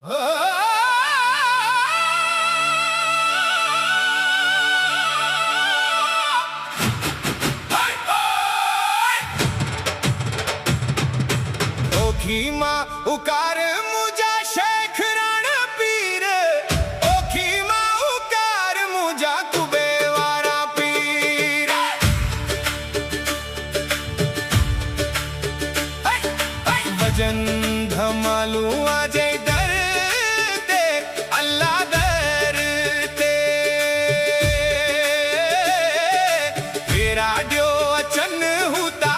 ओखीमा उकार मुझा शेख राणा पीर, ओखीमा उकार मुझा कुबे वारा पीर। भजन धमालू आजे दर ते अल्लाह दर ते फेरा ड्यो अचन हुता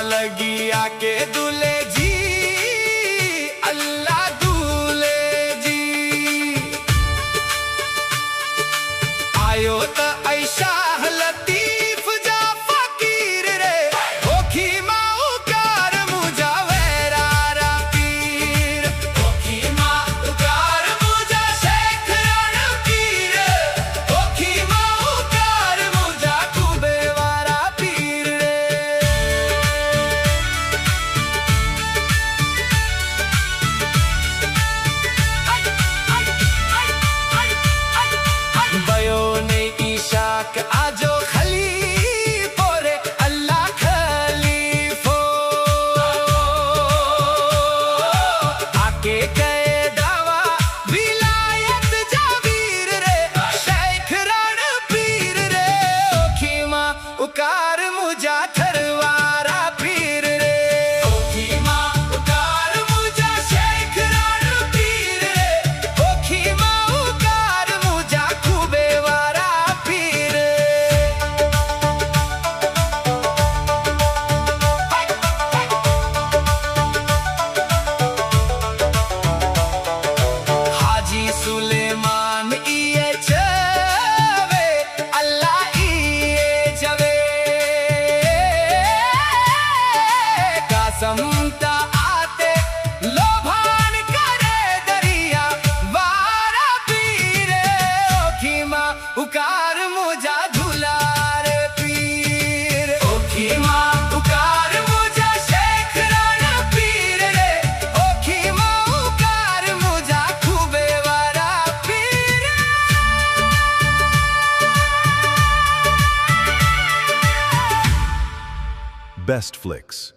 लगी आके दूल्हे जी अल्लाह दूल्हे जी आयो त ऐशा लतीफ जा फकीर रे ओखीमा उकार मुझा वेरारा पीर। ओखीमा उकार मुझा शेख राणा पीर, ओखीमा उकार मुझा कुबे वारा पीर रे। आजो खलीफो रे अल्लाह खलीफो आके गए दावा विलायत जावीर रे शेख राणा पीर रे। ओखीमा उकार मुझा थरवारा पीर रे, ओखीमा उकार मुझा शेख राणा पीर रे, ओखीमा उकार मुझा कुबे वारा सुलेमान इये चवे अल्लाह इये जवे कसमता आते लोभान करे दरिया वारा पीर। ओखीमा उकार मुझा धुलार पीर, ओखीमा उकार मुझा शेख राणा पीर रे, ओखीमा उकार मुझा कुबे Best Flicks.